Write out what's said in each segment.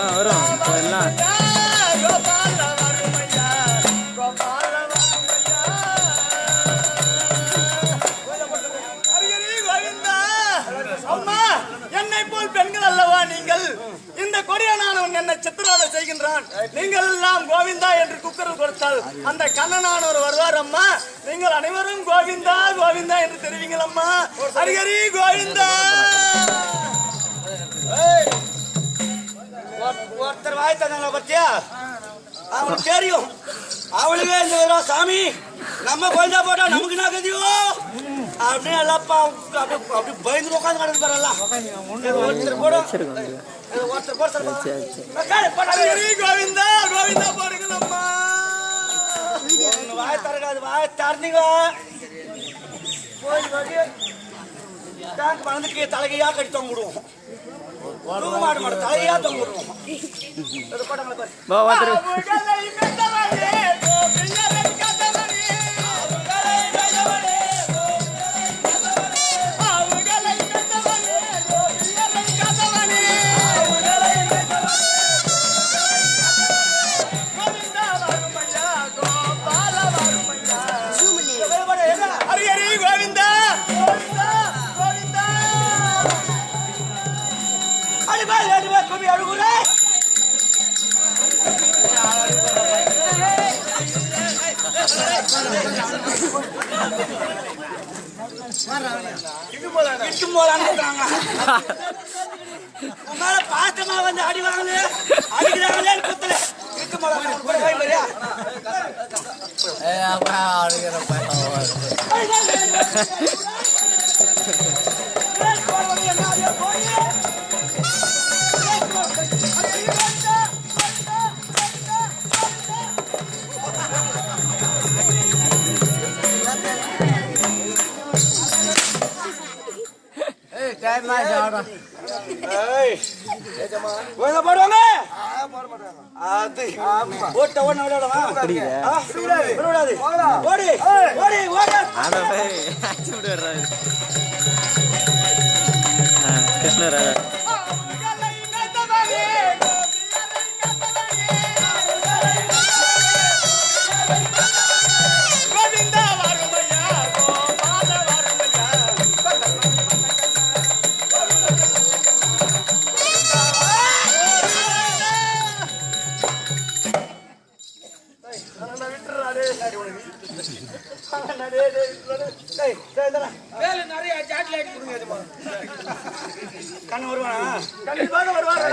வரும் எல்லாம் என்னை போல் பெண்கள் அல்லவா நீங்கள்? இந்த கொடியனானவன் என்னை சித்திரவதை செய்கின்றான். நீங்கள் எல்லாம் கோவிந்தா என்று குக்கர் கொடுத்தால் அந்த கண்ணனானவர் வருவார் அம்மா. நீங்கள் அனைவரும் கோவிந்தா கோவிந்தா என்று தெரிவிங்கள் அம்மா. ஹரிஹரி கோவிந்தா. ஒருத்தர் வாய் தந்தாங்களா பத்தியா? அவனுக்கு தெரியும். அவளுக்கே இந்த சாமி நம்ம கோவிந்தா போட்டா நமக்கு என்ன கதியோ அப்படியே எல்லாப்பா அப்படி பயந்து உட்காந்து கிடந்து பாருலாம். ஒருத்தர் கூட கோவிந்தா கோவிந்தா போடுங்களம்மா. வாய தரகாது வாய தரந்தீங்க டேங்க் பணத்துக்கு தலைகையா கட்டி தொங்க விடுவோம். மாடு மாடு தலைகையா தொங்க விடுவோம். பாத்தமா வந்து அடி வாங்கல அடிக்கிறாங்களே குத்துல இருக்கு மோளா கிருஷ்ணர் கண்ணு வருவானா? கண்டிப்பாக வருவானா?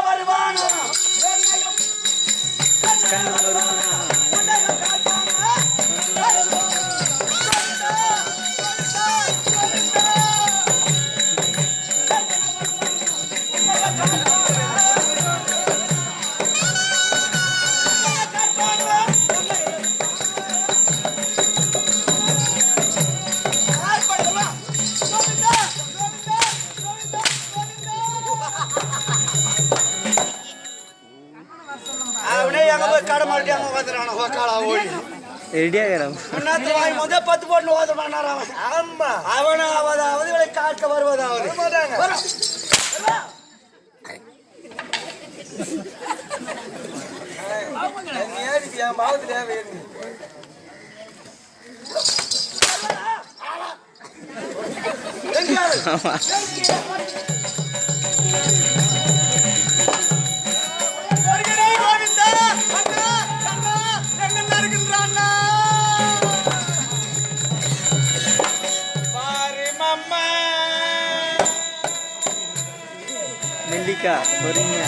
வருவானா? பத்து போட்டு அவனாவது காக்க வருவதாவது Melika, berinya.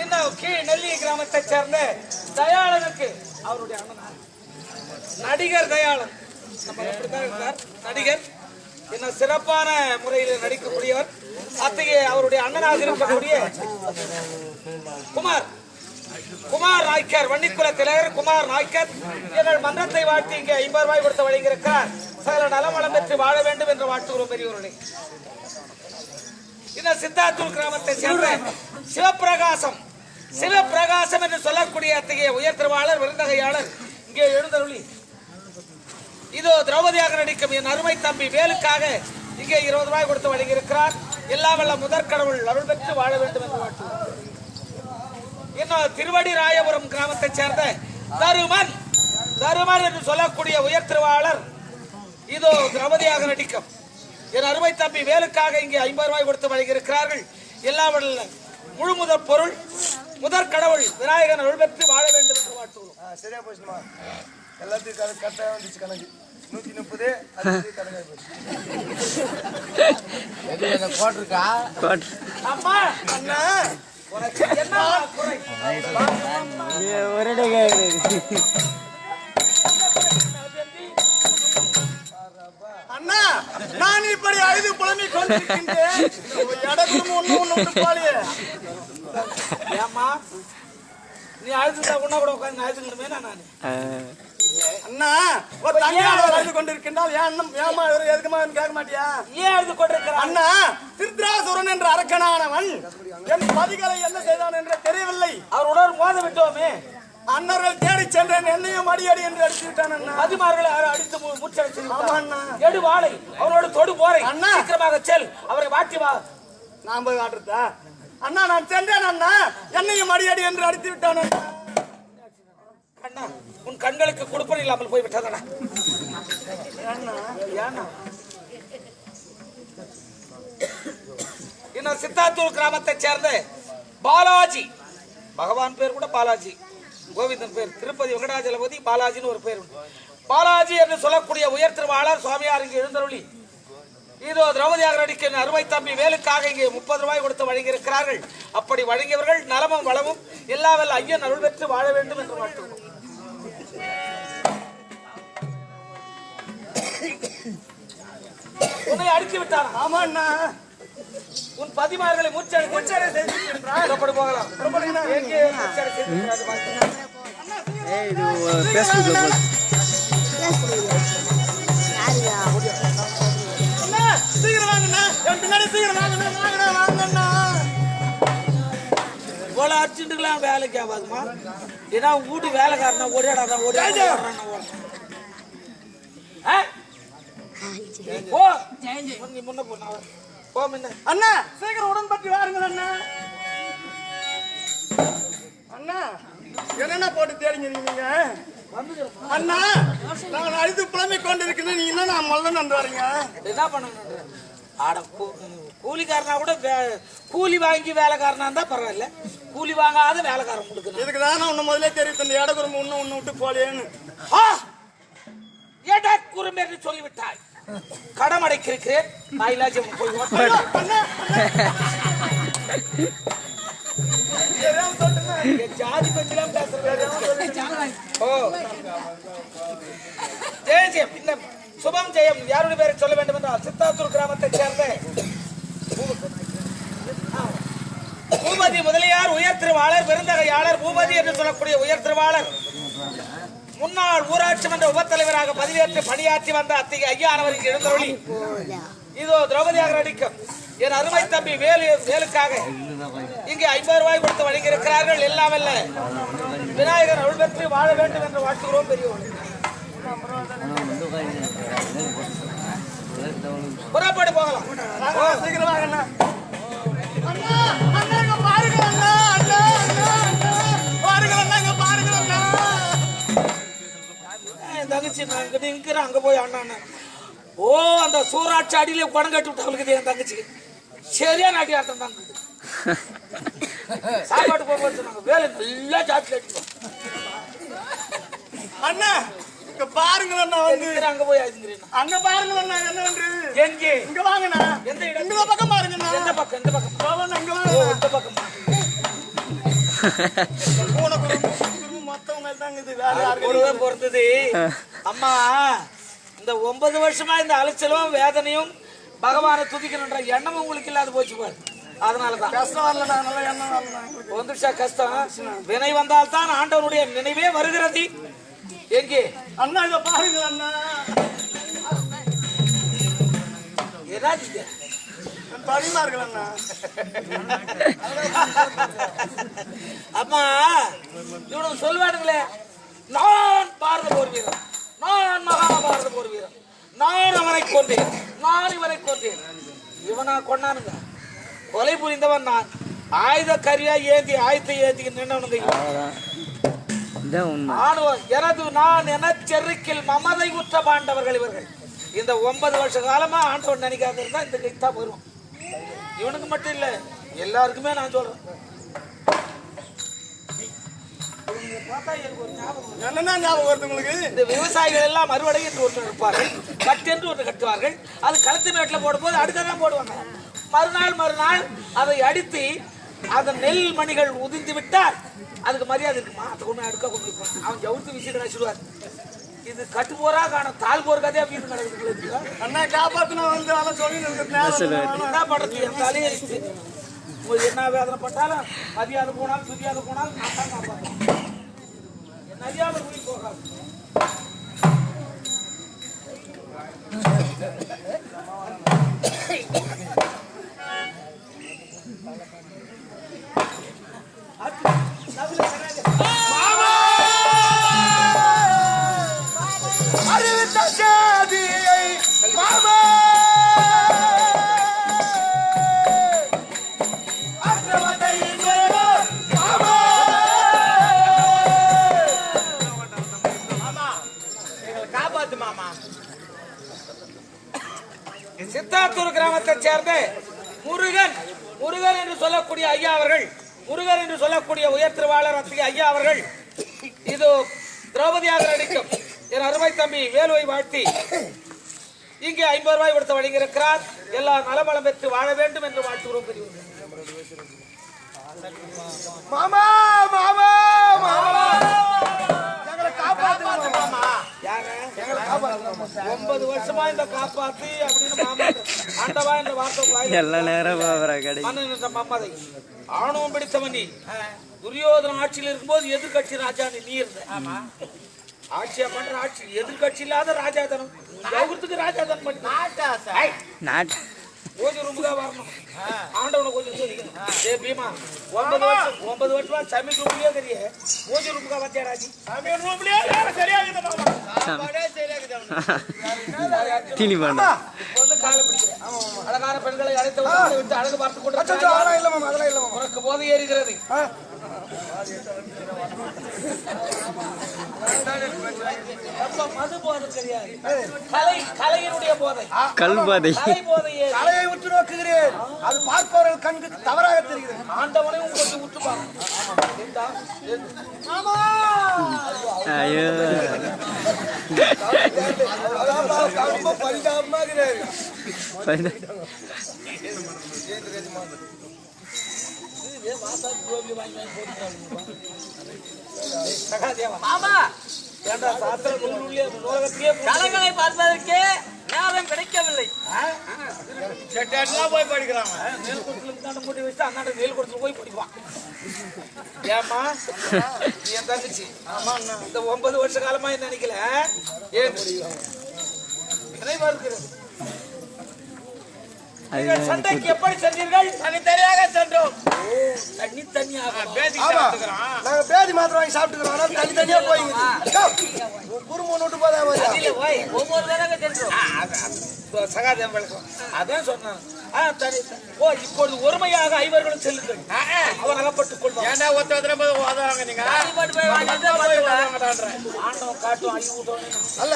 இன்னும் நெல்லி கிராமத்தை சேர்ந்த தயாளனுக்கு அவருடைய அண்ணன் நடிகர் தயாளன் நம்ம அப்படித்தான் இருந்தார். நடிகர் இன்னும் சிறப்பான முறையில் நடிக்கக்கூடியவர். அத்தகைய அவருடைய அண்ணனாக இருக்கக்கூடிய குமார் நாய்க்கர், வன்னிக்குல திலகர் குமார் நாய்க்கர் எங்கள் மன்றத்தை வாழ்த்தி இங்கே 50 ரூபாய் கொடுத்து வழங்கியிருக்கிறார். சகல நலமளம் பெற்று வாழ வேண்டும் என்று வாழ்த்துகிறோம் பெரியவர்களே. இந்த சித்தாத்தூர் கிராமத்தை சேர்ந்த சிவப்பிரகாசம் என்று சொல்லக்கூடிய அத்தகைய உயர் திருவாளர் விருந்தகையாளர் இங்கே எழுந்தருளி இதோ திரௌபதியாக நடிக்கும் என் அருமை தம்பி வேலுக்காக இங்கே 20 ரூபாய் கொடுத்து வழங்கியிருக்கிறார். எல்லாம் வல்ல முதற்கடவுள் அருள் பெற்று வாழ வேண்டும் என்று வாழ்த்துகிறோம். இன்னும் திருவடி ராயபுரம் கிராமத்தை சேர்ந்த தருமன் என்று சொல்லக்கூடிய உயர் திருவாளர் இதோ திரௌபதியாக நடிக்கும் என் அருமை தம்பி வேலுக்காக இங்கே 50 ரூபாய் கொடுத்து வழங்கியிருக்கிறார்கள். எல்லாம் வல்ல முழு முதற் பொருள் முதற் கடவுள் விநாயகன் அருள் பெற்று வாழ வேண்டும் என்று வாழ்த்துகிறோம். சரியா போச்சுமா, எல்லாத்தையும் கரெக்டாக வந்துச்சு கணக்கு. 130 அம்மா அண்ணா உனக்கு என்ன குறை? ஒரே அண்ணா, நான் இப்படி அழுது புலம்பிக் கொண்டிருக்கின்றேன். ஏம்மா நீ அழுதுட்டா உன்ன கூட உட்காந்து அழுதுக்கணுமே நான் அண்ணா ஒரு தங்கையாளர் அழுது கொண்டிருக்கின்றால் ஏமா எதுக்குமா கேட்க மாட்டியா? ஏன் அழுது கொண்டிருக்கிறான்? அண்ணா, திருத்ராசுரன் என்ற அரக்கனானவன் என் பதிகளை என்ன செய்தான் என்று தெரியவில்லை. அவருடன் மோத விட்டோமே. அண்ணர்கள் தேடி சென்றேன், என்னையும் அடி என்று அடித்து விட்டான் அண்ணா. அதிமார்களை அடித்து முச்சடிச்சு அண்ணா. எடு வாளை அவனோடு தொடு போரை அண்ணா, சீக்கிரமாக செல், அவரை வாட்டி வா. நான் போய் வாட்டுறதா? அண்ணா, நான் சென்றேன் அண்ணா, என்னையும் அடி என்று அடித்து விட்டான் அண்ணா. அண்ணா, உன் கண்களுக்கு கொடுப்பன இல்லாமல் போய் விட்டதா? இன்னும் சித்தாத்தூர் கிராமத்தை சேர்ந்த பாலாஜி, பகவான் பேர் கூட பாலாஜி, கோவிந்தன் பேர் திருப்பதி வெங்கடாஜலபதி பாலாஜின்னு ஒரு பேர் உண்டு. பாலாஜி என்று சொல்லக்கூடிய உயர் திருவாளர் சுவாமியார் இங்கே எழுந்தருளி இதோ திரௌபதியாக நடிக்கும் அருமை தம்பி வேலுக்காக இங்கே 30 ரூபாய் கொடுத்து வழங்கியிருக்கிறார்கள். அப்படி வழங்கியவர்கள் நலமும் வளமும் எல்லா வல்ல ஐயன் அருள் பெற்று வாழ வேண்டும் என்று வாழ்த்துகிறோம். உன்னை அடித்து விட்டான். ஆமா அண்ணா, உன் பதிமார்களை முச்சடை போகலாம். எங்கே முச்சடை செய்திருக்கிறார்கள்? சீக்கிரம் வாங்கண்ணா, என் பின்னாடி சீக்கிரம் வாங்கண்ணா. போல அடிச்சுட்டுலாம் வேலைக்கு ஆகாதுமா. ஏன்னா வீட்டு வேலைக்காரனா ஓடியாடாதான் ஓடியாடான். முன்ன போனா போ முன்ன. அண்ணா, சீக்கிரம் உடன்பட்டு வாருங்கள் அண்ணா. அண்ணா, என்னென்ன போட்டு தேடிங்க நீங்க? அண்ணா, நான் அழுது புலம்பிக் கொண்டிருக்கிறேன், நீங்க என்ன முதல்ல நன்று வரீங்க? என்ன பண்ணணும்? ஆட கூலிக்காரனா கூட கூலி வாங்கி வேலைக்காரனா இருந்தா பரவாயில்ல, கூலி வாங்காத வேலைக்காரன் கொடுக்கணும். இதுக்கு தான் நான் உன்ன முதலே தெரிவித்தேன், இந்த இடக்குறும்பு ஒன்னு விட்டு போலேன்னு. குறும்பு என்று சொல்லிவிட்டாய். கடம் அடைக்கிறேன் மயிலாஜம் போய் ஜாதி பற்றிலாம் பேசுறேன். சுபம் ஜெயம் யாருடைய பேரை சொல்ல வேண்டும் என்றால் சித்தாத்தூர் கிராமத்தை சேர்ந்த பூபதி முதலியார் உயர் திருவாளர் விருந்தகையாளர் பூபதி என்று சொல்லக்கூடிய உயர் திருவாளர் முன்னாள் ஊராட்சி மன்ற உபத்தலைவராக பதவியேற்று பணியாற்றி வந்த அத்தகைய ஐயானவர் இங்கு எழுந்தருளி இதோ திரௌபதியாக நடிக்கும் என் அருமை தம்பி வேலுக்காக இங்கே 50 ரூபாய் கொடுத்து வழங்கியிருக்கிறார்கள். எல்லாம் அல்ல விநாயகர் அருள் பெற்று வாழ வேண்டும் என்று வாழ்த்துகிறோம் பெரியவர்கள். புறப்பட்டு போகலாம். சீக்கிரம் வாங்கண்ணா. அண்ணா, அண்ணா இங்க பாருங்க அண்ணா. அண்ணா, அண்ணா, அண்ணா பாருங்க அண்ணா, இங்க பாருங்க அண்ணா. தங்கச்சி நான் நிற்கிறேன், அங்க போய் அண்ணா அண்ணா. ஓ, அந்த சூறாட்சி அடியிலே குடம் கட்டி விட்டு என் தங்கச்சிக்கு சரியா நாட்டி ஆட்டம் தாங்க. சாப்பாடு போகும்போது சொன்னாங்க வேலை நல்லா சாப்பிட்டு அடிப்போம். அண்ணா இங்க பாருங்க அண்ணா, வந்து அங்க போய் ஆச்சுங்கிறேன். அங்க பாருங்க அண்ணா, என்ன எங்கே? இங்க வாங்கண்ணா. எந்த இடம்? இந்த பக்கம் பாருங்கண்ணா. எந்த பக்கம்? இந்த பக்கம் இங்க வாங்க. இந்த பக்கம் பூனை குறும்பு மொத்தவங்க தாங்க இது வேற யாருக்கு கூடவே பொறுத்தது அம்மா. இந்த 9 வருஷமா இந்த அலைச்சலும் வேதனையும் பகவானை துதிக்கணுன்ற எண்ணமும் உங்களுக்கு இல்லாத போச்சு பாரு. அதனாலதான் கஷ்டம் வரல, நல்லா எண்ணம் வரல. வந்துச்சா கஷ்டம். வினை வந்தால்தான் ஆண்டவனுடைய நினைவே வருகிறது. எங்கே அண்ணா இதை பாருங்க அண்ணா, ஏதாச்சு படிமா இருக்கல அண்ணா. அம்மா இவனுக்கு சொல்லுவானுங்களே, நான் பாரத போர் வீரன், நான் மகாபாரத போர் வீரன், நான் அவனை கொண்டேன், நான் இவனை கொண்டேன். இவனா கொண்டானுங்க. கொலை புரிந்தவன் நான். ஆயுத கரியா ஏந்தி ஆயுத ஏந்தி நின்றவனுங்க. ஆணுவன் எனது நான் என செருக்கில் மமதை உற்ற பாண்டவர்கள் இவர்கள். இந்த 9 வருஷ காலமா ஆண்டவன் நினைக்காத இருந்தா இந்த கைத்தா வரும். இவனுக்கு மட்டும் இல்ல, எல்லாருக்குமே நான் சொல்றேன். என்னன்னா ஞாபகம் வருது உங்களுக்கு? இந்த விவசாயிகள் எல்லாம் அறுவடை என்று ஒன்று இருப்பார்கள், கட்டு என்று ஒன்று கட்டுவார்கள். அது களத்து மேட்டில் போடும் போது அடுத்ததான் போடுவாங்க. மறுநாள் அதை அடித்து அதன் நெல் மணிகள் உதிர்ந்து விட்டால் அதுக்கு மரியாதை இருக்குமா? அதை கொண்டு அடுக்க கொண்டு அவன் ஜவுத்து விஷயம் கிடைச்சிடுவார். இது கட்டு போரா காணும், தால் போர் கதையா வீடு நடக்குது. அண்ணா காப்பாத்தினா வந்து அவன் சொல்லி என்ன பண்றது? என் தலையடிச்சு உங்களுக்கு என்ன வேதனை பட்டாலும் மதியாதை போனாலும் துதியாத போனாலும் நான் தான் காப்பாற்றேன். என் அறியாத போய் போகாது. சித்தாத்தூர் கிராமத்தை சேர்ந்த முருகன் என்று சொல்லக்கூடிய ஐயா அவர்கள், முருகன் என்று சொல்லக்கூடிய உயர் திருவாளர் ஐயா அவர்கள் இது திரௌபதியாக நடிக்கும் என் அருமை தம்பி வேலுவை வாழ்த்தி இங்கே 50 ரூபாய் கொடுத்து வழங்கியிருக்கிறார். எல்லா நலமலம் பெற்று வாழ வேண்டும் என்று வாழ்த்துகிறோம். பெரியவர்கள் மாமா மாமா மாமா எங்களை காப்பாத்து மாமா. 9 வருஷமா இந்த காப்பாத்தி அப்படின்னு மாமா ஆண்டவா என்ற வார்த்தை எல்லா நேரம் மம்மதை ஆணவம் பிடித்தவன் நீ. துரியோதன ஆட்சியில் இருக்கும்போது எதிர்கட்சி ராஜா நீ இருந்த. ஆட்சியா பண்ற ஆட்சி எதிர்கட்சி இல்லாத ராஜாதனம். ஜவுகத்துக்கு ராஜாதனம் பண்ணி கொஞ்சம் ரூமுக்கா வரணும். ஆண்டவனை கொஞ்சம் சொல்லிக்கணும். ஏ பீமா 9 வருஷமா சமையல் ரூம்லயே தெரிய கொஞ்சம் ரூமுக்கா வந்தியா ராஜி? சமையல் ரூம்லயே சரியாகுது காலை பிடிக்கிறேன். அழகான பெண்களை அழைத்து விட்டு அழகு பார்த்து கொண்டு உனக்கு போதை ஏறுகிறது. மது போதை கிடையாது, கலையினுடைய போதை, கல் போதை. கலையை உற்று நோக்குகிறேன், அது பார்ப்பவர்கள் கண்ணுக்கு தவறாக தெரிகிறது. ஆண்டவனையும் கொஞ்சம் உற்று பாருங்க. ஐயோ ரொம்ப பரிதாபமாக கலைகளை பார்ப்பதற்கே நேரம் கிடைக்கவில்லை. போய் படிக்கிறாங்க. நெல் கொடுத்து போய் படிப்பான். ஏமா என் தங்கச்சி இந்த 9 வருஷ காலமா நினைக்கல நினைவா இருக்கிறது. சண்டைக்கு எப்படி சென்றீர்கள்? தனித்தனியாக சென்றோம். தனித்தனியாக பேதி மாத்திரம் வாங்கி சாப்பிட்டுக்கிறோம். தனித்தனியா போய் குருமன் விட்டு போதா ஒவ்வொரு தடவை சென்றோம். சகாதேவன் விளக்கம் அதான் சொன்னான். இப்பொழுது ஒருமையாக 5 பேர்களும் செல்லுங்கள். அவன் அகப்பட்டுக் கொள்வான். ஏன்னா ஒருத்தர் நீங்க ஆண்டவன் காட்டும் அழிவு அல்ல.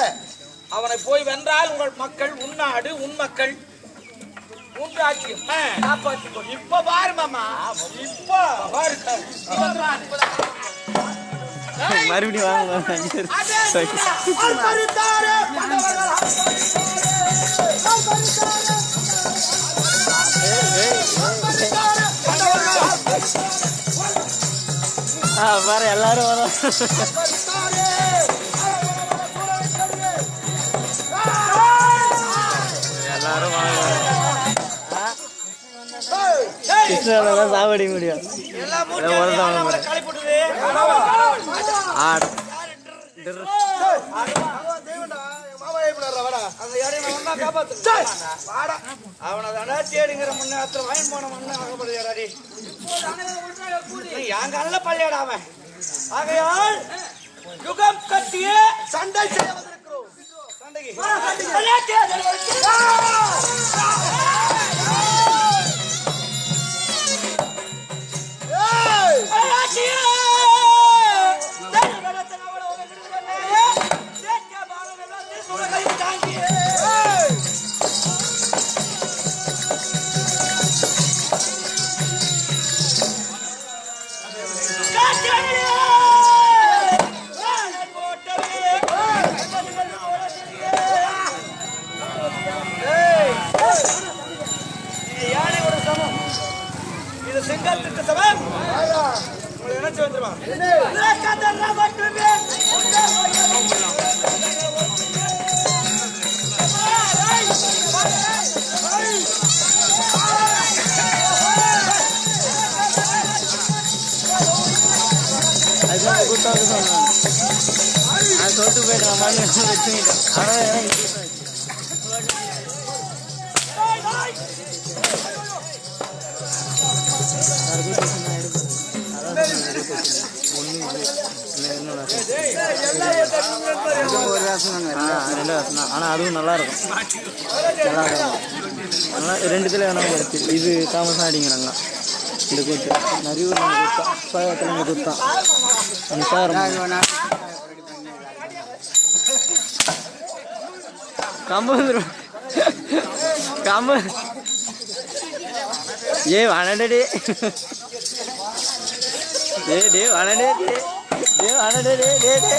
அவனை போய் வென்றால் உங்கள் மக்கள் உன்னாடு உன் மக்கள் மூன்றாட்சியம் காப்பாற்றிக் கொள். இப்ப பாரு மாமா, இப்ப பாரு. மறுபடியும் வாங்க. எல்லாரும் வாங்க. கிருஷ்ணால சாவடி முடியும். அவனை தேடிங்கிற முன்னேற்ற வாங்கி போன மண்ணு ஆகப்படுகிறாடி என் கல்ல பள்ளியாடாம ஆகையால் யுகம் கட்டிய சண்டை செய்ய வந்திருக்கிறோம். சண்டைக்கு செங்கல்லுக்கு சமம் உங்களை நினைச்சு வந்துருவான். அதுதான் கூட்டாக சொன்னான். நான் சொல்லிட்டு போயிட்டேன் மண்ணு வச்சுக்கிட்டேன். ஆனால் ஆனா அதுவும் நல்லா இருக்கும். நல்லா இருக்கும். நல்லா ரெண்டுத்துல வேணாம். இது தாமசம் அடிங்கிறாங்க. இந்த கூத்து நிறைய குத்தான் குத்தான் கம்பு கம்பு ஏ வானடே டே வானடே டே வானடே டே டே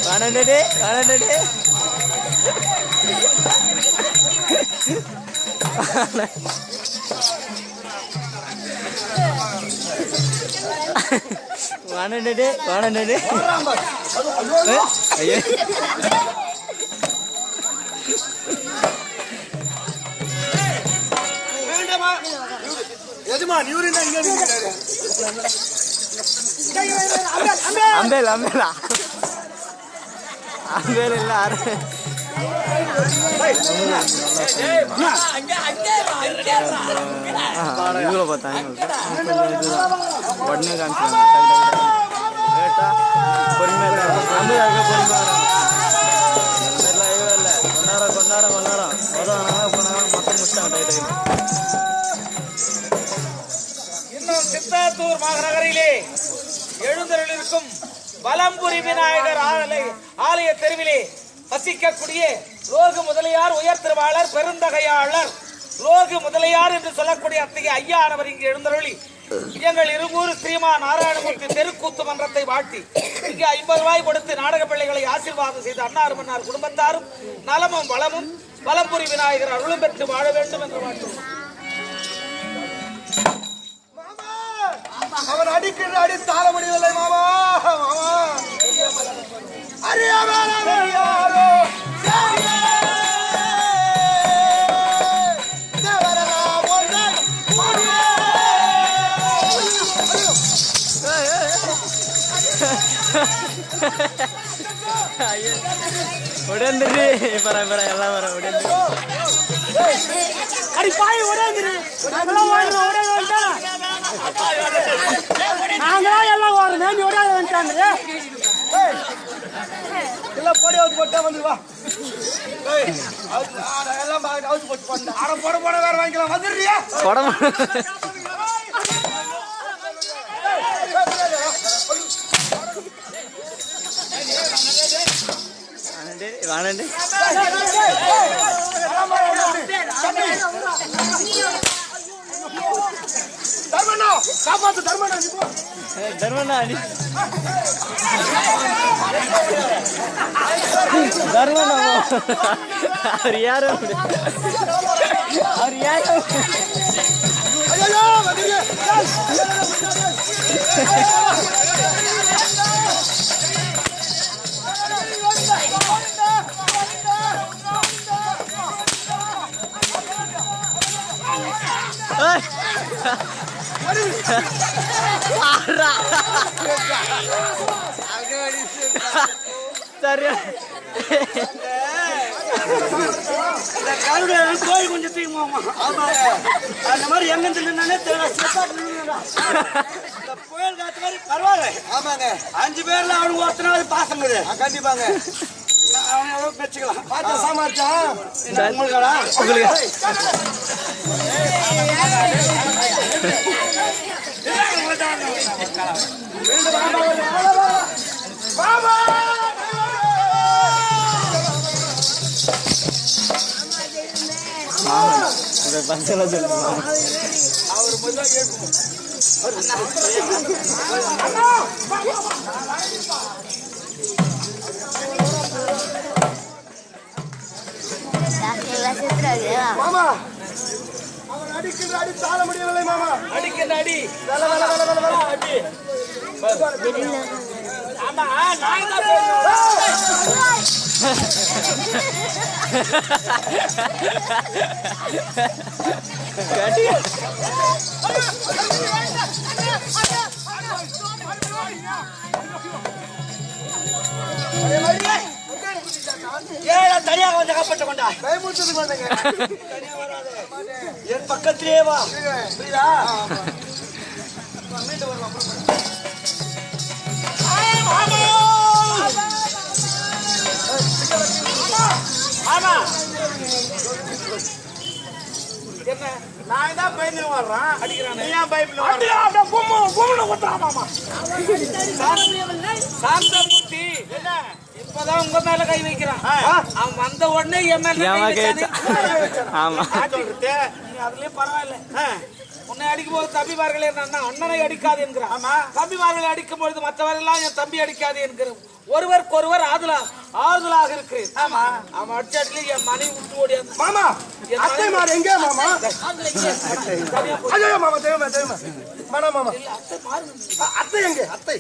வானடே வானடே வானடே வானடே ஐயே அம்பேல் அம்பேலா அம்பேல் இல்ல இதுல பார்த்தாங்க உடனே காமிச்சாங்க பொறுமையா கொண்டாடம் கொண்டாடம் மொத்தம் முடிச்சாங்க. இன்னும் சித்தாத்தூர் மாநகரிலே எழுந்தருளிருக்கும் வலம்புரி விநாயகர் ஆலய தெருவிலே வசிக்கக்கூடிய லோகு முதலியார் உயர் திருவாளர் பெருந்தகையாளர் லோகு முதலியார் என்று சொல்லக்கூடிய அத்தகைய ஐயானவர் இங்கு எழுந்தருளி எங்கள் இருகூர் ஸ்ரீமா நாராயணமூர்த்தி தெருக்கூத்து மன்றத்தை வாழ்த்தி இங்கு 50 ரூபாய் கொடுத்து நாடக பிள்ளைகளை ஆசீர்வாதம் செய்த அன்னார் மன்னார் குடும்பத்தாரும் நலமும் வளமும் வலம்புரி விநாயகர் அருளும் பெற்று வாழ வேண்டும் என்று வாழ்த்தும். அவன் அடிக்கின்ற அடி தாழ முடியவில்லை மாமா மாமா உடந்துரு பரம்பர எல்லாம் வர உடந்து அடி பாய் உடந்துரு நாங்களாம் எல்லாம் வரணும் நீ உடையாது வந்துட்டாங்க எல்லாம் போடி அவுத்து போட்டா வந்துருவா எல்லாம் அவுத்து போட்டு போட்டா அரை போட போட வேற வாங்கிக்கலாம் வந்துடுறியா படம் வானண்டே தர்மண்ணா அடி தர்மண்ணா அவர் யாரும் அவர் யாரும் சரியா கோயில் கொஞ்சம் தீங்குமா அந்த மாதிரி எங்க நின்னானே புயல் காத்து மாதிரி பரவாயில்ல. ஆமாங்க 5 பேர்ல அவனுக்கு ஒருத்தனாவது பாசம் கண்டிப்பாங்க. அவன் வச்சுக்கலாம் பார்த்து சாமாச்சா உங்களுக்கு பசங்க அவர் முதல்ல மாமா அவன் அடிக்கின்ற அடி தாழ முடியவில்லை மாமா. அடிக்கின்ற அடி அடி ஆமா நான் தனியாக வந்து காப்பாற்ற கொண்டா பயமுறுத்தது கொண்டங்க என் பக்கத்திலே வா புரியுதா ஆமா என்ன நான் தான் பயந்து வர்றேன் அடிக்கிறான் நீ ஏன் பயப்பட அப்படியே கும்முன குத்துறாமா சாந்தமூர்த்தி என்ன இப்பதான் உங்க மேல கை வைக்கிறான் அவன் வந்த உடனே என் மேல ஆமா அதுலயே பரவாயில்ல உன்னை அடிக்கும் போது தம்பிமார்கள் என்ன அண்ணனை அடிக்காது என்கிறான். ஆமா தம்பிமார்களை அடிக்கும் பொழுது மற்றவரெல்லாம் என் தம்பி அடிக்காது என்கிறோம். ஒருவருக்கொருவர் ஆறுதலாக இருக்கு. ஆமா அவன் அடிச்சாட்லயே என் மனைவி விட்டு ஓடியாது. மாமா அத்தை மாறு எங்க மாமா ஐயோ மாமா தேவமா தேவமா மாமா மாமா அத்தை எங்க அத்தை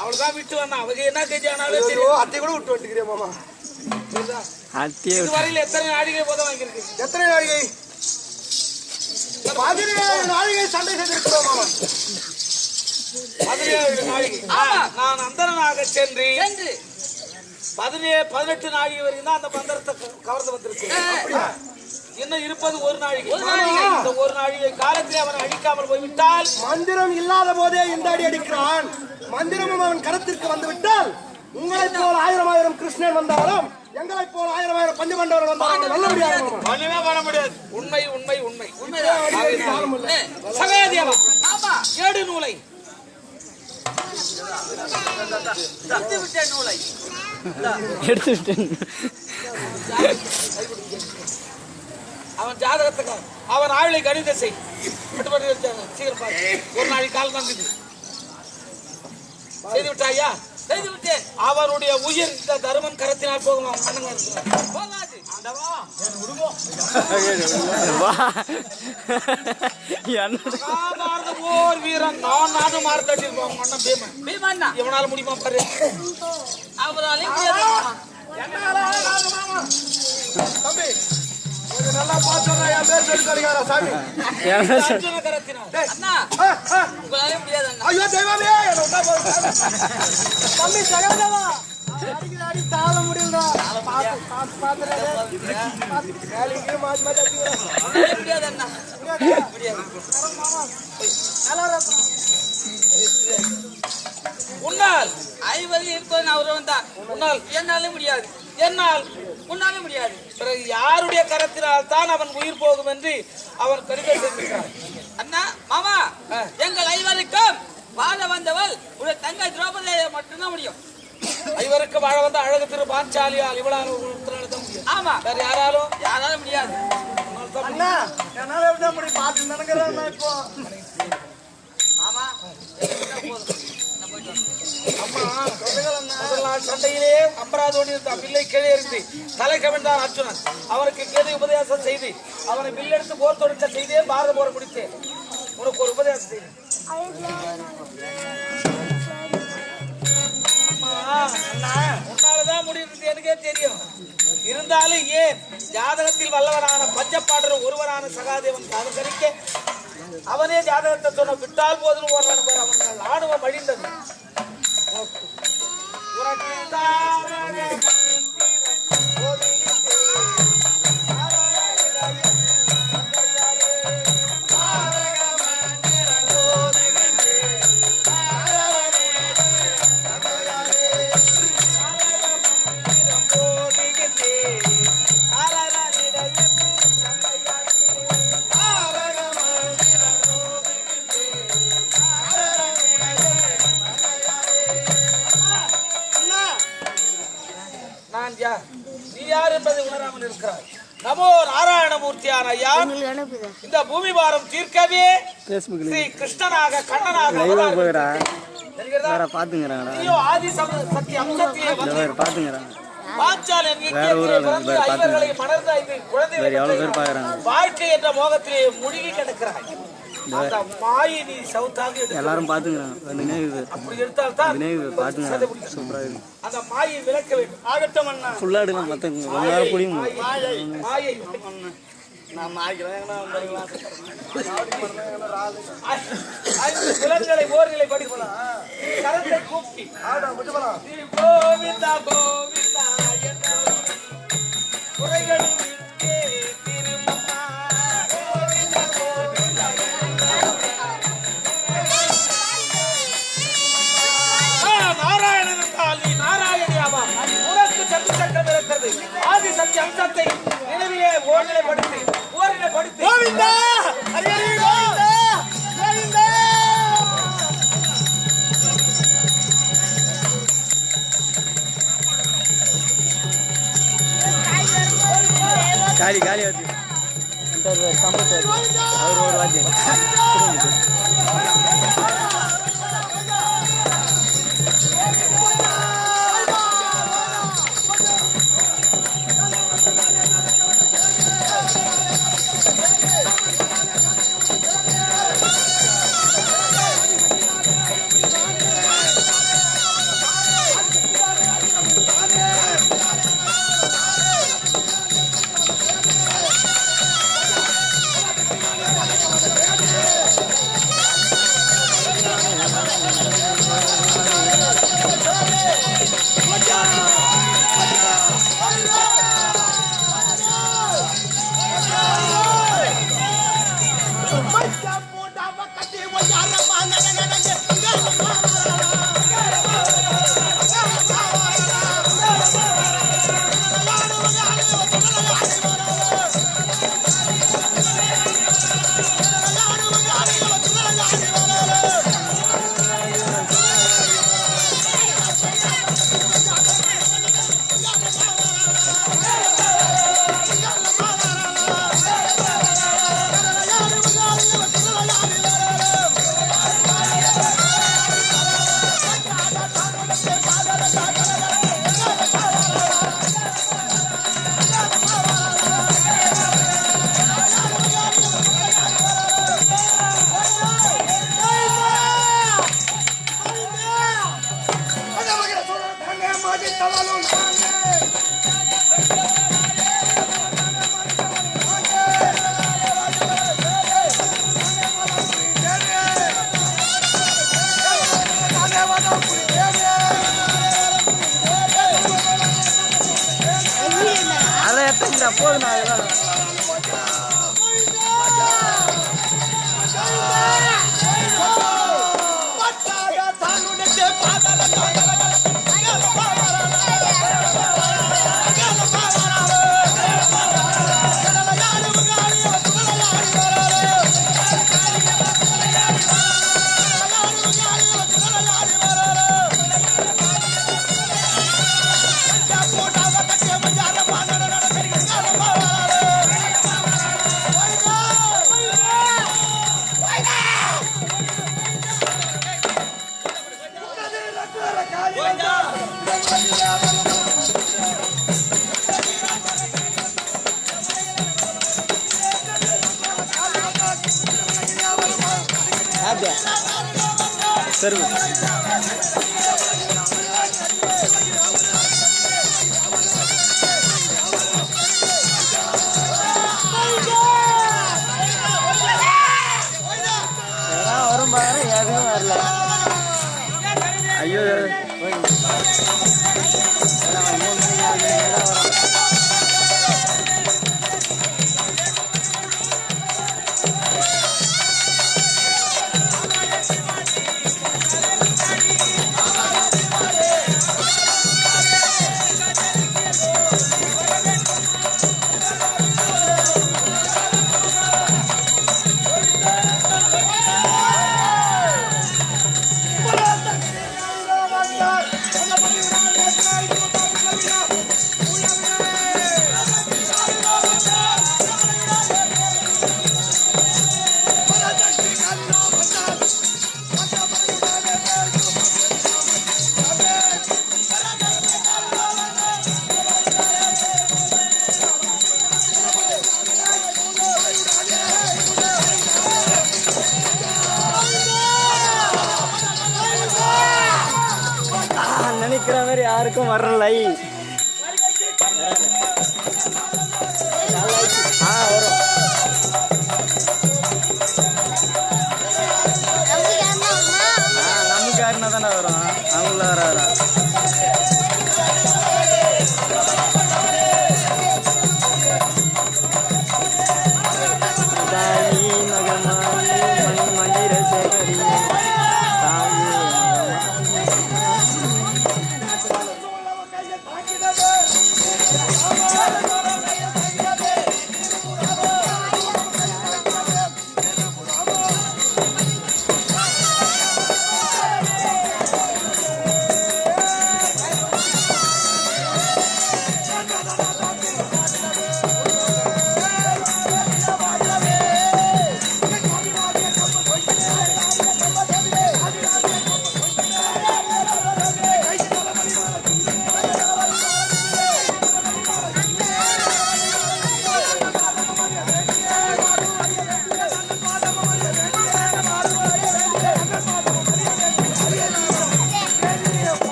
அவளதான் விட்டு வந்தா அவங்க என்ன கேஜானாலும் தெரியும். அத்தை கூட விட்டு வந்துக்கிறேன் மாமா. இதுவரையில் எத்தனை நாழிகை போதும் வாங்கியிருக்கு? எத்தனை நாழிகை? 17 நாழிகை சண்டை செய்திருக்கிறோம் மாமா. 17 நாழிகை. நான் அந்தரனாக சென்று 18 நாழிகை வரைக்கும் தான் அந்த மந்திரத்தை கவர்ந்து வந்திருக்கேன். இன்னும் இருப்பது ஒரு நாழிகை. இந்த ஒரு நாழிகை காலத்தில் அவனை அழிக்காமல் போய்விட்டால் மந்திரம் இல்லாத போதே இந்த அடி அடிக்கிறான். மந்திரமும் அவன் கரத்திற்கு வந்து விட்டால் உங்களை போல் 1000 கிருஷ்ணன் வந்தாலும் எங்களை போல் 1000 பஞ்சபாண்டவர்கள் வந்தாலும் நல்ல முடியாது. ஒண்ணுமே பண்ண முடியாது. உண்மை உண்மை உண்மை சகாதேவா ஏடு நூலை எடுத்து விட்டேன். அவன் ஜாதகத்துக்கு அவன் ஆயுளை கணித செய் சீக்கிரம் பாரு. ஒரு நாளைக்கு கால் தான் செய்து விட்டாயா? செய்து விட்டேன். அவனுடைய உயிர் இந்த தருமன் கரத்தினால் போகும். அவன் மன்னன் போகாது. போர் வீரன் நான் நானும் மாறுதட்டி இருப்போம். மன்னன் பீமன் இவனால முடியுமா பாரு. தம்பி நல்லா பாத்துறா. என் பேர் சொல்லி தருகிறாரா சாமி? அர்ஜுன கரத்தினால் அண்ணா உங்களால முடியாது அண்ணா. ஐயோ தெய்வமே தம்பி சகோதரா அடி தாள முடியலடா. வேலைக்கு மாத்தி மாத்தி முடியாது அண்ணா. முடியாது. உன்னால் 50 இருப்பது அவரும் தான். உன்னால் என்னாலே முடியாது. என்னால் உன்னாலே முடியாது. பிறகு யாருடைய கரத்தினால் தான் அவன் உயிர் போகும் என்று அவன் கருத்தை செய்திருக்கிறார். அண்ணா மாமா எங்கள் 5 வாழ வந்தவள் உடைய தங்கை திரௌபதியை மட்டும்தான் முடியும். 5 வாழ வந்த அழகு திரு பாஞ்சாலியால் இவளால் முடியும். ஆமா வேற யாராலும் முடியாது. அண்ணா என்னால எப்படி முடியும்? பார்த்து நினைக்கிறேன் இப்போ மாமா சண்டையிலே அம்பராதோடு இருந்த வில்லை கீழே இருந்து தலை கவிழ்ந்தார் அர்ஜுனன். அவனுக்கு கேது உபதேசம் செய்து அவனை வில்லெடுத்து போர் தொடுக்க செய்தே பாரத போர் முடித்தேன். உனக்கு ஒரு உபதேசம் செய்யணும். உன்னாலதான் முடிவு எனக்கே தெரியும். இருந்தாலும் ஏன் ஜாதகத்தில் வல்லவரான பஞ்சப்பாடர் ஒருவரான சகாதேவன் காதலிக்க அவனே ஜாதகத்தை சொன்ன விட்டால் போதும் ஓடுறான் பாரு. அவன் ஆணவம் அழிந்தது. நீ யார் என்பதை உணராமல் இருக்கிறார். நமோ நாராயணமூர்த்தியான ஐயா, இந்த பூமி பாரம் தீர்க்கவே ஸ்ரீ கிருஷ்ணனாக கண்ணனாக ஆதி சக்தி அம்சத்திலே வாழ்க்கை என்ற மோகத்திலே முழுகி கிடக்கிறாய். அந்த மாயை நீ சவுத்தாக எல்லாரும் பாத்துங்கிறாங்க. அப்படி எடுத்தால்தான் அந்த மாயை விளக்க வேண்டும். ஆகட்டும் அண்ணா, ஃபுல்லா எடுக்கலாம். மத்த புரியும் மாயை விலங்குகளை ஓர்களை படிக்கலாம். கரத்தை கூப்பி கோவிந்தா கோவிந்தா என்ற குறைகள் ஆதி சக்தி அம்சத்தை நினைவிலே ஓரிலைப்படுத்தி கோவிந்தா ஹரி கோவிந்தா கோவிந்தா. காலி காலி ஆச்சு. சம்பத்து அவர் ஒரு வாத்தி போதும். சரி வரும் பாரு எதுவும் வரல ஐயோ நினைக்கிற மாதிரி யாருக்கும் வரலை வரும் நமக்கு யாருன்னா தானே வரும் அவங்கள வர தாயி மகமாயி மந்திர சேகரி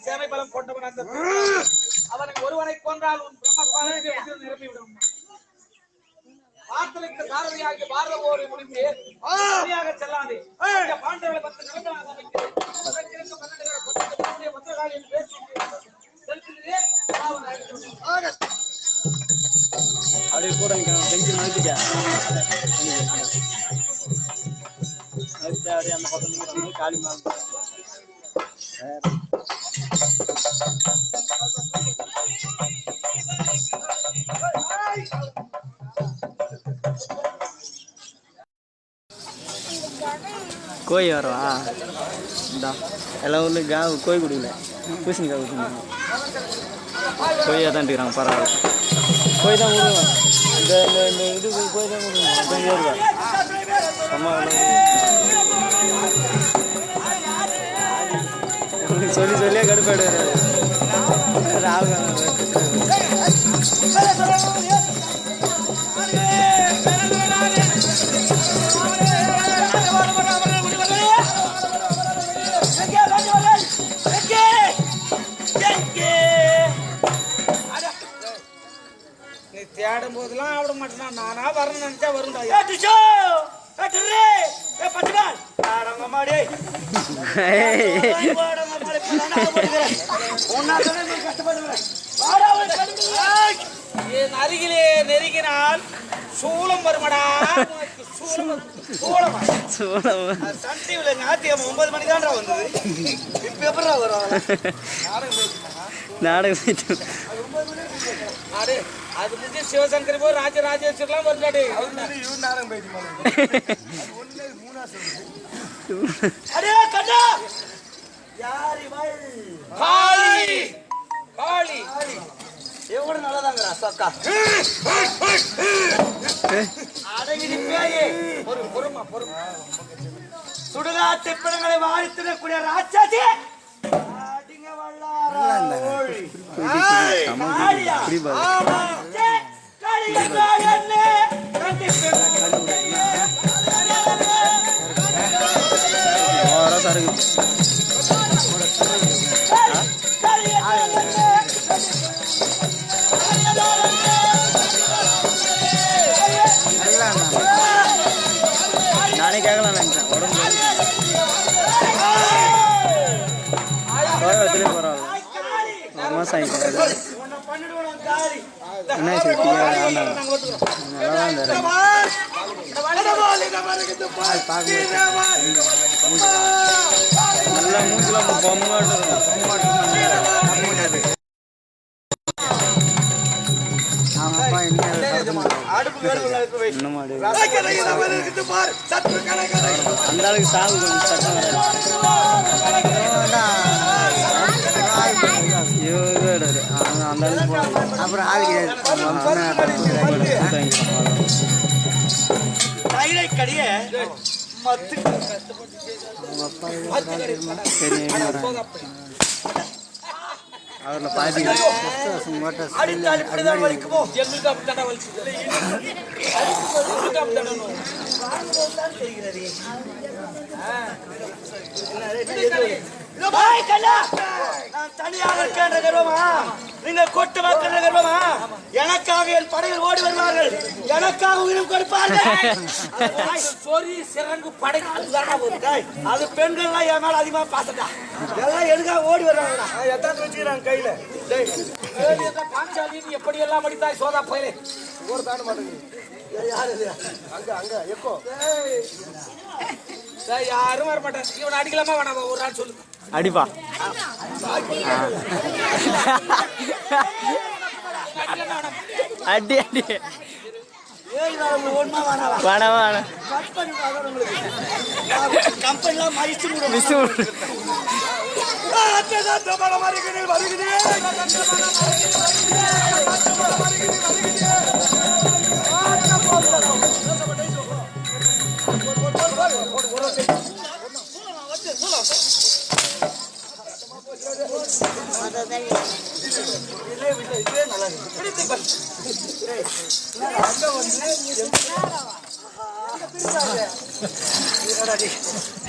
சேவை பலம் கொண்டவன் அந்த அவனை ஒருவனை கொன்றால் உன் பிரம்ம நிரம்பிவிடும். பார்த்தலுக்கு சாரதியாகிய பாரத போரை முடிந்து செல்லாதே. பாண்டவர்களை 10 நிமிடங்களாக அமைக்கிறேன். அப்படியே கூட பெஞ்சு நிறுத்திக்க அப்படியே அந்த பக்கம் காலி மாதிரி கோழி வரவா இந்தா எல்லா ஊர்லேயும் கோழி குடிக்கல பூசணிக்காய் ஊற்றினாங்க கோழியாக தான் இருக்கிறாங்க பரவாயில்ல கோழி தான் விடுவேன் இந்த இந்த இது கோழி தான் விடுவேன் கொஞ்சம் ரூபா அம்மா சொல்லி சொல்லியே கடுப்பாடு நானா வரணும்னு நினைச்சா வரும்டா. என் அருகிலே நெருங்கினால் சூளம் வருமடா. சூளம் சன் டிவில ஞாயிற்றுக்கிழமை 9 மணிக்கு தான்டா வந்தது. இப்ப எப்படா வரும் நாடகம்? அது முடிஞ்சு சிவசங்கரி போய் ராஜராஜேஸ்வரலாம் வருடாடே. காளி காளி எவ்வளவு நல்லதாங்கிறா சொக்கா. அடங்கிடி பேயே. பொறுமா சுடுகாட்டு பிணங்களை வாரித்திடக்கூடிய ராட்சசி. அடிங்க வல்லாரா ஓய். காளியா ஆமா காளியா என்ன கண்டி ஓரா சருக்கு நானே கேட்கலாம் நினைச்சேன். உடம்பு பரவாயில்ல, ஒரு மாதம் ஆகிட்டு என்ன சரி நல்லா தான் நல்லா மூஞ்சில் பொம்மாட்டு அந்த அளவுக்கு சாவு கொஞ்சம் சட்டம் அந்த அளவுக்கு அப்புறம் அவர்ல பாதி தனியாக இருக்கின்ற கர்வமா, நீங்கள் கொட்டு மக்கள் கர்வமா, எனக்காக என் படைகள் ஓடி வருவார்கள், எனக்காக உயிரும் கொடுப்பார்கள். அது பெண்கள்லாம் என் மேல அதிகமா பாசட்டா, எல்லாம் எதுக்காக ஓடி வருவாங்களா? எத்தான் வச்சுக்கிறாங்க கையில. எப்படி எல்லாம் அடித்தாய் சோதா பயிலே ஒரு தாண்ட மாட்டேங்குது. யாரும் வர மாட்டேன். இவனை அடிக்கலாமா வேணாமா? ஒரு நாள் சொல்லு. அடிப்பா. அடி அடி கம்பெனிலாம் மறிச்சு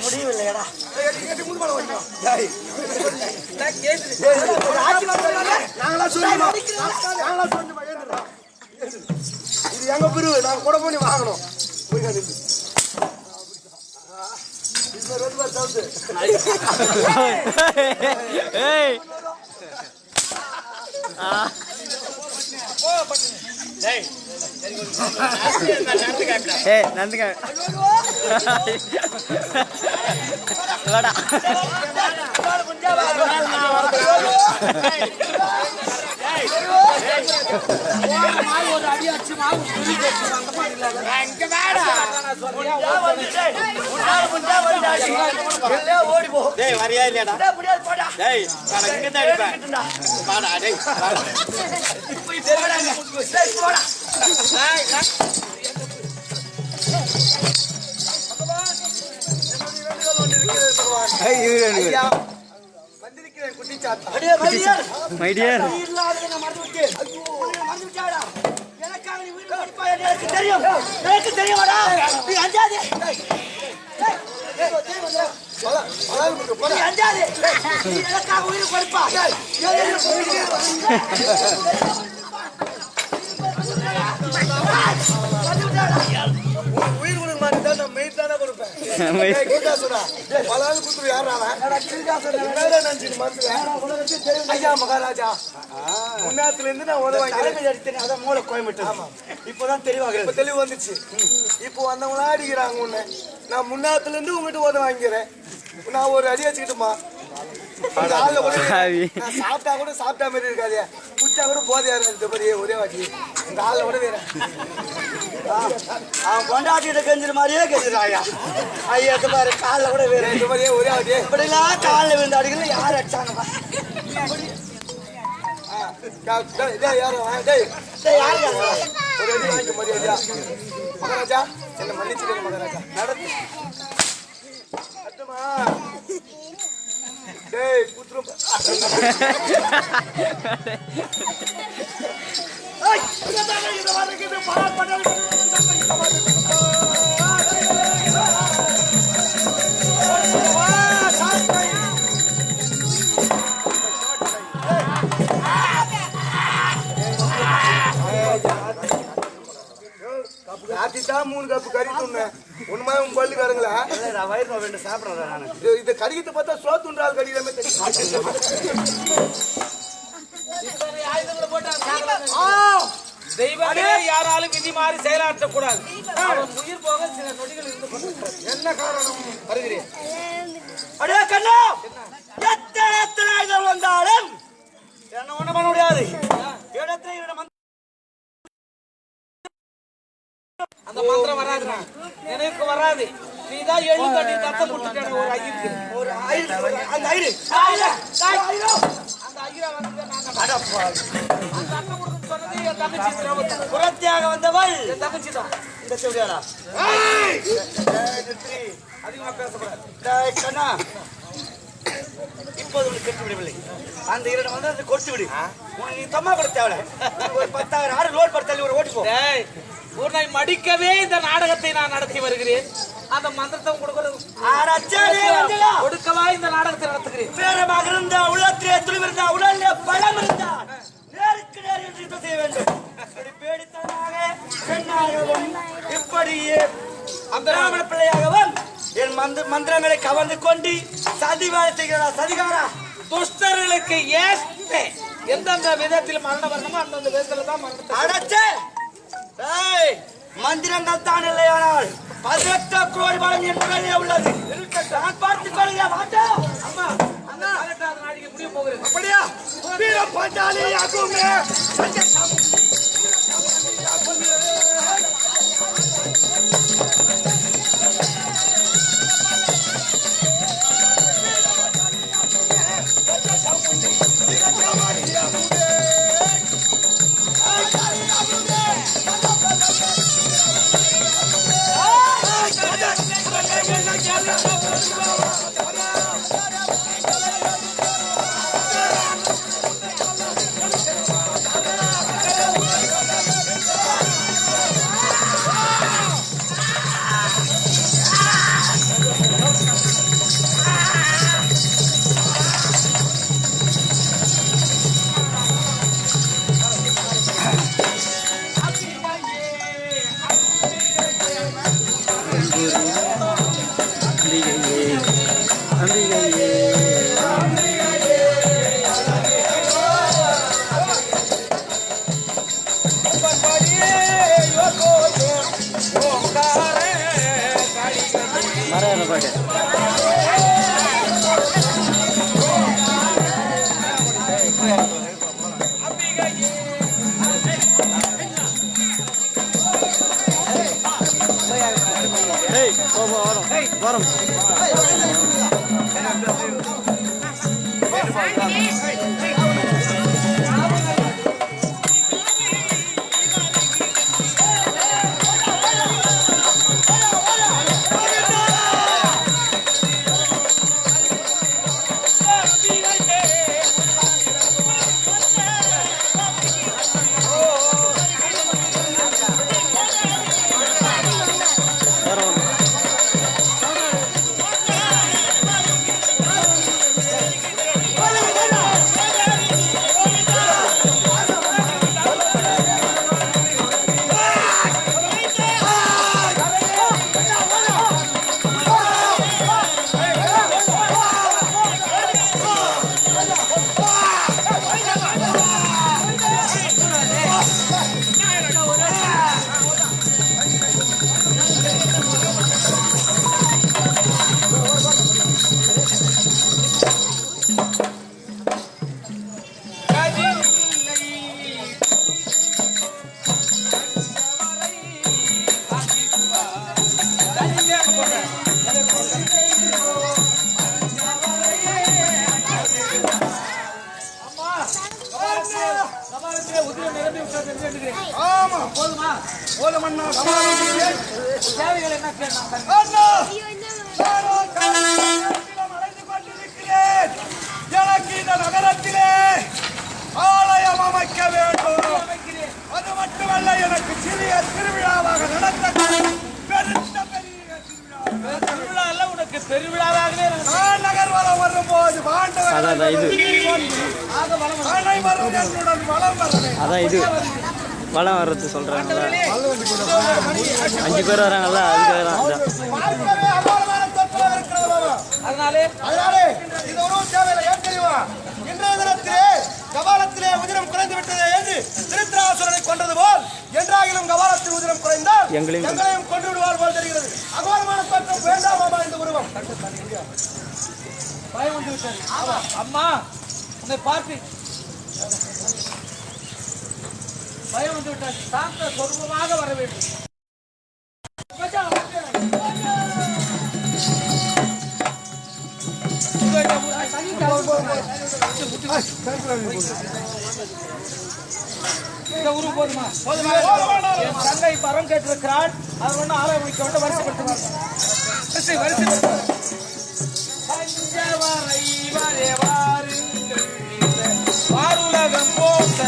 முடியவில்லையடா. இது எங்க பிரிவு, நாங்க கூட பண்ணி வாங்கணும். நந்துக்கா ஒரு அடி அடிச்சு மாவு ஓடி போ. வரியா இல்லையாடா? உயிர் கொடுப்பா. உயிர் கொடுக்க மாட்டேன் நான் மெயின் தானே கொடுப்பேன் பலாவது குத்துரு யாரால ஐயா மகாராஜா முன்னாத்துல இருந்து நான் உதவாங்க அதான் மூளை கோயம்புத்தூர். ஆமா இப்பதான் தெளிவாக தெளிவு வந்துச்சு. இப்போ வந்தவங்களா அடிக்கிறாங்க உன்னை. நான் முன்னாத்துல இருந்து உங்ககிட்ட உதவ வாங்கிறேன். நான் ஒரு அடி வச்சுக்கிட்டுமா சாப்பிட்டா கூட சாப்பிட்டா மாதிரி இருக்காது. குச்சா கூட போதையா இருந்த மாதிரி ஒரே வாட்டி இந்த ஆள்ல கூட வேற அவன் கொண்டாட்டிட்ட கெஞ்சிற மாதிரியே கெஞ்சிடாயா. ஐயா பாரு காலில் கூட வேற இந்த மாதிரியே ஒரே வாட்டி இப்படிலாம் காலில் விழுந்த அடிக்கல யார் அடிச்சாங்கப்பா ஒரு அடி வாங்கிக்க மரியாதையா மகாராஜா என்ன மன்னிச்சுக்க மகாராஜா நடத்து அட்டுமா டேய் குத்துரும் இது வரைக்கும் பாராட்டு ராத்திதான் 3 கப்பு கறி துண்ணேன். உண்மை உங்க பள்ளிக்காரங்களா வயிறு ரெண்டு சாப்பிடுறேன் நான். இதை கடிக்கிட்டு பார்த்தா சோத்துன்றால் கடிக்கிற தெய்வங்களே யாராலும் விதி மாறி செயலாற்றக்கூடாது. உயிர் போக சில நொடிகள் இருந்து என்ன காரணம் வருகிறேன். அடே கண்ணா எத்தனை வந்தாலும் என்ன ஒண்ணு பண்ண முடியாது. அந்த மந்திரம் வராது நினைவுக்கு வராது. நீதான் எழுதி கட்டி தத்த முட்டுட்ட ஒரு ஐயருக்கு ஒரு அந்த ஐயரு அந்த ஐயரா வந்து சொன்னது என் தங்கச்சி புறத்தியாக வந்தவள் என் தங்கச்சி தான். இந்த செவியாரா அதிகமா பேசக்கூடாது. கண்ணா இப்போது உனக்கு கெட்டு விடவில்லை. அந்த 2 வந்து கொடுத்து விடு. உனக்கு நீ தம்மா கூட தேவை. ஒரு 10,000 ஆடு லோட் படுத்தாலி ஒரு ஓட்டு போ. உன்னை மடிக்கவே இந்த நாடகத்தை நான் நடத்தி வருகிறேன். அந்த மந்திரத்தை கொடுக்கறது கொடுக்கவா இந்த நாடகத்தை நடத்துகிறேன். பேரமாக இருந்தா உள்ளத்திலே துணிவு இருந்தா உடல்ல பலம் இருந்தா நேருக்கு நேர் என்று யுத்தம் செய்ய வேண்டும். பேடித்தனாக பெண்ணாகவும் இப்படியே பிராமண பிள்ளையாகவும் என் மந்திரங்களை கவர்ந்து கொண்டு சதி வேலை செய்கிறா சதிகாரா. துஷ்டர்களுக்கு ஏற்ற எந்தெந்த விதத்தில் மரணம் வரணுமோ அந்தந்த விதத்துல தான் மரணத்தை அடைச்சே மந்திரங்கள் தான் இல்லையானால் 18 கோடி பலம் என் உடலே உள்ளது. நான் பார்த்துக் கொள்ளையா மாட்டேன். அம்மா அந்த நாளைக்கு முடிய போகிறேன். அப்படியா வீர பாண்டாளியாகுமே வரும் ஆமா போதுமா போதுமண்ணா தேவைகள் என்ன எனக்கு இந்த நகரத்திலே ஆலயம் அமைக்க வேண்டும். அது மட்டுமல்ல, எனக்கு சிறிய திருவிழாவாக நடத்த பெருத்த பெரிய திருவிழா அல்ல, உனக்கு பெருவிழாவாகவே நான் நகர்வலம் வரும்போது அதான் இது அனைவரும் என்னுடன் வலம் வரவே. அதான் இது வளம் வர்றது சொல்றாங்கல்ல, 5 பேர் வராங்கல்ல, அதுக்காக தான். பார்க்கவே அபாரமான தத்துவம் இருக்கிறது. அதனாலே இது ஒரு தேவையில்லை. ஏன் தெரியுமா? இன்றைய தினத்திலே கபாலத்திலே உதிரம் குறைந்து விட்டது என்று திருத்தராசுரனை கொன்றது போல் என்றாகிலும் கபாலத்தில் உதிரம் குறைந்தால் எங்களையும் கொண்டு விடுவார் போல் தெரிகிறது. அபாரமான தத்துவம் வேண்டாமா இந்த உருவம்? பயம் வந்து விட்டது. அம்மா உன்னை பார்த்து பயம் வந்து விட்டது. சாந்த சொர்பமாக வர வேண்டும். போதுமா? என் தங்கை வரம் கேட்டிருக்கிறாள். அது ஒண்ணு ஆலோசிக்க வேண்டும். வரிசைப்படுத்துவார். வாருலகம் போட்ட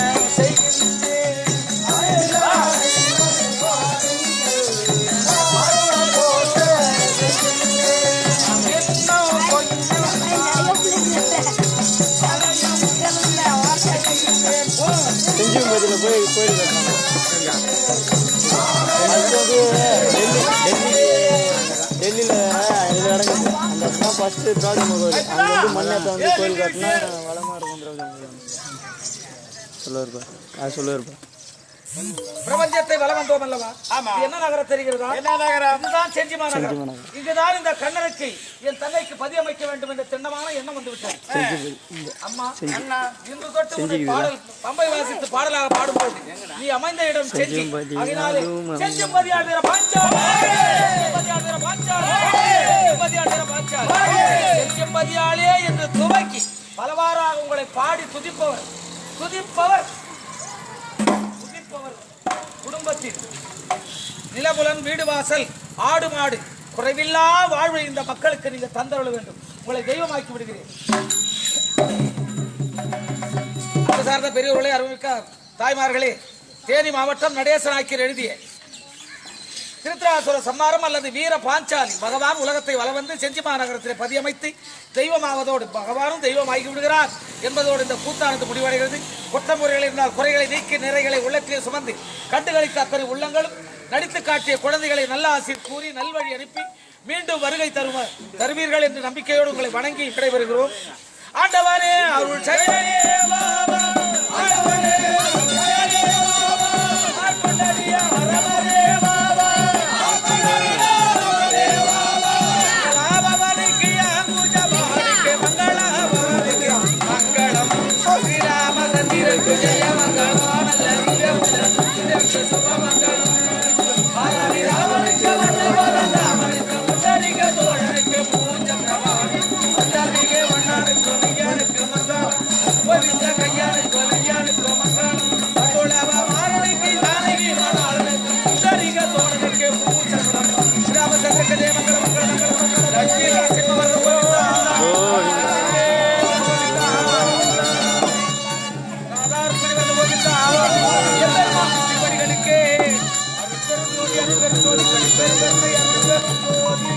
செஞ்சிபதியில் போய் கோயில் கட்டணும். டெல்லியில் இது நடக்குது. அந்த இடத்துல ஃபஸ்ட்டு திராவிட கோயில். அங்கே வந்து மண்ணத்தை வந்து கோயில் கட்டினா வளமாக இருக்கும். திராவிட சொல்லுவார்ப்பா, அது சொல்லுவார்ப்பா. பிரபஞ்சத்தை வலம் வந்தோம் அல்லவா? என்ன நகரம் தெரிகிறதா? இதுதான் செஞ்சி மாநகரம். இங்குதான் இந்த கண்ணனுக்கு என் தங்கைக்கு பதியமைக்க வேண்டும் என்ற திண்ணமான எண்ணம் வந்து விட்டது. அம்மா, இன்று தொட்டு உன்னை பாடல் பம்பை வாசித்து பாடலாக பாடும்போது நீ அமைந்த இடம் செஞ்சி. அதனாலே செஞ்சிபதியார் வீர பாஞ்சால், செஞ்சிபதியாளே என்று துவக்கி பலவாறாக உங்களை பாடி துதிப்பவர் குடும்பத்தில் நிலபுலன் வீடு வாசல் ஆடு மாடு குறைவில்லா வாழ்வு இந்த மக்களுக்கு நீங்க தந்தருள வேண்டும். உங்களை தெய்வமாக்கி விடுகிறேன். சார்ந்த பெரியவர்களே, அறிவிக்க தாய்மார்களே, தேனி மாவட்டம் நடேசனாக்கியர் எழுதிய திருத்தராசுர சம்மாரம் அல்லது வீர பாஞ்சாலி பகவான் உலகத்தை வலம் வந்து செஞ்சி மாநகரத்திலே பதியமைத்து தெய்வமாவதோடு பகவானும் தெய்வமாகி விடுகிறார் என்பதோடு இந்த கூத்தானது முடிவடைகிறது. குற்றமுறைகள் இருந்தால் குறைகளை நீக்கி நிறைகளை உள்ளத்திலே சுமந்து கண்டுகளித்த அத்தனை உள்ளங்களும் நடித்து காட்டிய குழந்தைகளை நல்ல ஆசிர் கூறி நல்வழி அனுப்பி மீண்டும் வருகை தருவீர்கள் என்ற நம்பிக்கையோடு உங்களை வணங்கி விடைபெறுகிறோம். ஆண்டவரே அருள் செய்யவே பாபா, ஆண்டவரே அருள் செய்யவே பாபா, ஆண்டவரே அரவரே பாபா, ஆண்டவரே அரவரே பாபா, ராமவனிக்கு அங்குஜவானிக்கு மங்களவனிக்கு மங்களம், ஸ்ரீராமச்சந்திரக்கு ஜெய மங்களம், நல்ல சுப மங்களம், ஆரவி ராமனுக்கு வண்ணவரந்தாமனுக்கு முன்னரிக தோழனுக்கு பூஜ பிரபாணி, அந்தரிகே வண்ணனுக்கு மையானுக்கு மங்களம், கோவிந்த கையானுக்கு மையானுக்கு மங்களம், பட்டுளவ மாரணிக்கு தானகி மணாளனுக்கு முன்னரிக தோழனுக்கு பூஜ பிரபாணி, ராமச்சந்திரக்கு ஜெய மங்களம் மங்களம் மங்களம் மங்களம், லட்சுமி நரசிம்மவர்ம கோவிந்தா ராதாருமணி வந்த கோவிந்தா எல்லோரும் திருப்படிகளுக்கே அருட்பெருஞ்சோதி அருட்பெருஞ்சோதி பெருந்தன்மை அருட்பெருஞ்சோதி.